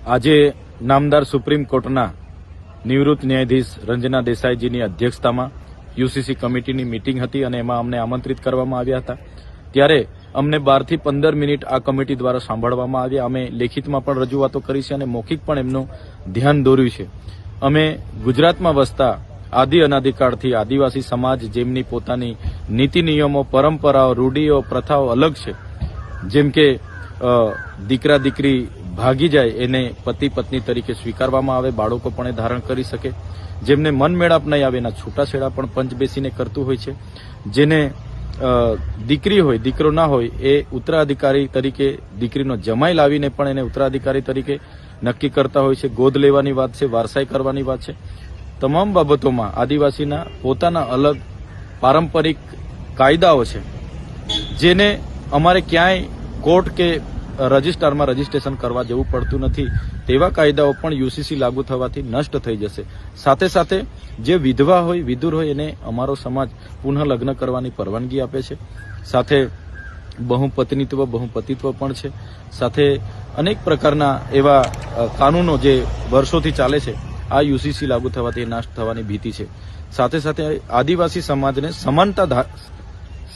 આજે નામદાર સુપ્રીમ કોર્ટના નિવૃત્ત ન્યાયાધીશ રંजना દેસાઈજીની અધ્યક્ષતામાં યુસીસી કમિટીની મીટિંગ હતી અને એમાં અમને આમંત્રિત કરવામાં આવ્યા હતા। ત્યારે અમને 12 થી 15 મિનિટ આ કમિટી દ્વારા સાંભળવામાં આવ્યા। અમે લેખિતમાં પણ રજૂઆતો કરી છે અને મૌખિક પણ એમનું ધ્યાન દોર્યું છે। અમે ગુજરાતમાં વસતા આદિ અનાદિકાળથી આદિવાસી સમાજ જેમની પોતાની નીતિ નિયમો, પરંપરાઓ, રૂઢિઓ, પ્રથાઓ અલગ છે, જેમ કે દીકરા દીકરી ભાગી જાય એને પતિ પત્ની તરીકે સ્વીકારવામાં આવે, બાળકો પણ એ ધારણ કરી શકે, જેમને મન મેળાપ નહીં આવે એના છૂટાછેડા પણ પંચ બેસીને કરતું હોય છે, જેને દીકરી હોય દીકરો ના હોય એ ઉત્તરાધિકારી તરીકે દીકરીનો જમાઈ લાવીને પણ એને ઉત્તરાધિકારી તરીકે નક્કી કરતા હોય છે। ગોદ લેવાની વાત છે, વારસાઈ કરવાની વાત છે। તમામ બાબતોમાં આદિવાસીના પોતાના અલગ પારંપરિક કાયદાઓ છે, જેને અમારે ક્યાંય કોર્ટ કે રજિસ્ટરમાં રજીસ્ટ્રેશન કરવા જવું પડતું નથી। તેવા કાયદાઓ પણ યુસીસી લાગુ થવાથી નષ્ટ થઈ જશે। સાથે સાથે જે વિધવા હોય, વિધુર હોય એને અમારો સમાજ પુનઃ લગ્ન કરવાની પરવાનગી આપે છે। સાથે બહુપત્નીત્વ, બહુપતિત્વ પણ છે। સાથે અનેક પ્રકારના એવા કાનૂનો જે વર્ષોથી ચાલે છે, આ યુસીસી લાગુ થવાથી નાશ થવાની ભીતિ છે। સાથે સાથે આદિવાસી સમાજને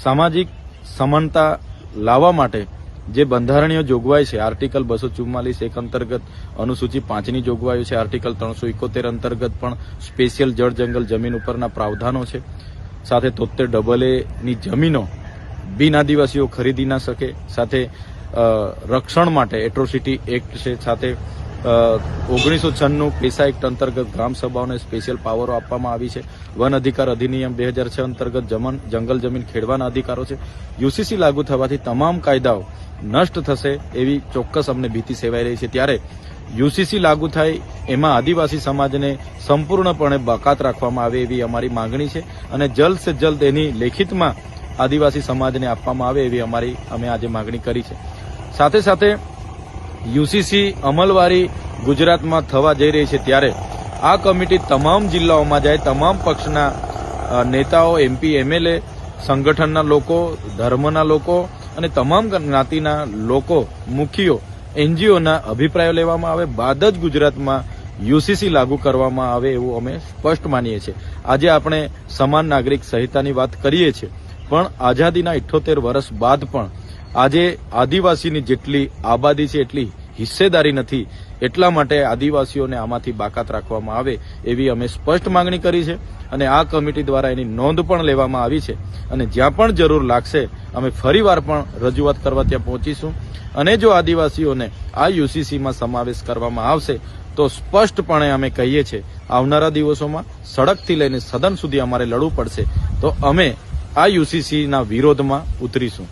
સામાજિક સમાનતા લાવવા માટે જે બંધારણીય જોગવાઈ છે, આર્ટિકલ 244(1) અંતર્ગત અનુસૂચિ 5ની જોગવાઈઓ છે, આર્ટિકલ 371 અંતર્ગત પણ સ્પેશિયલ જળ જંગલ જમીન ઉપરના પ્રાવધાનો છે। સાથે 73AA ની જમીનો બિન આદિવાસીઓ ખરીદી ના શકે। સાથે રક્ષણ માટે એટ્રોસિટી એક્ટ છે। સાથે 1996 પેસા એક્ટ અંતર્ગત ગ્રામ સભાઓને સ્પેશિયલ પાવરો આપવામાં આવી છે। વન અધિકાર અધિનિયમ 2006 અંતર્ગત જંગલ જમીન ખેડવાના અધિકારો છે। યુસીસી લાગુ થવાથી તમામ કાયદાઓ નષ્ટ થશે એવી ચોક્કસ અમને ભીતિ સેવાઈ રહી છે। ત્યારે યુસીસી લાગુ થાય એમાં આદિવાસી સમાજને સંપૂર્ણપણે બાકાત રાખવામાં આવે એવી અમારી માંગણી છે અને જલ્દ સે જલ્દ એની લેખિતમાં આદિવાસી સમાજને આપવામાં આવે એવી અમે આજે માંગણી કરી છે। સાથે સાથે યુસીસી અમલવારી ગુજરાતમાં થવા જઈ રહી છે, ત્યારે આ કમિટી તમામ જિલ્લાઓમાં જાય, તમામ પક્ષના નેતાઓ, MP, MLA, સંગઠનના લોકો, ધર્મના લોકો અને તમામ જ્ઞાતિના લોકો, મુખીઓ, NGOના અભિપ્રાયો લેવામાં આવે, બાદ જ ગુજરાતમાં યુસીસી લાગુ કરવામાં આવે એવું અમે સ્પષ્ટ માનીએ છીએ। આજે આપણે સમાન નાગરિક સંહિતાની વાત કરીએ છીએ, પણ આઝાદીના 78 વર્ષ બાદ પણ આજે આદિવાસીની જેટલી આબાદી છે એટલી હિસ્સેદારી નથી। એટલા માટે આદિવાસીઓને આમાંથી બાકાત રાખવામાં આવે એવી અમે સ્પષ્ટ માંગણી કરી છે અને આ કમિટી દ્વારા એની નોંધ પણ લેવામાં આવી છે અને જ્યાં પણ જરૂર લાગશે અમે ફરીવાર પણ રજૂઆત કરવા ત્યાં પહોંચીશું અને જો આદિવાસીઓને આ યુસીસીમાં સમાવેશ કરવામાં આવશે તો સ્પષ્ટપણે અમે કહીએ છીએ આવનારા દિવસોમાં સડકથી લઈને સદન સુધી અમારે લડવું પડશે, તો અમે આ યુસીસીના વિરોધમાં ઉતરીશું।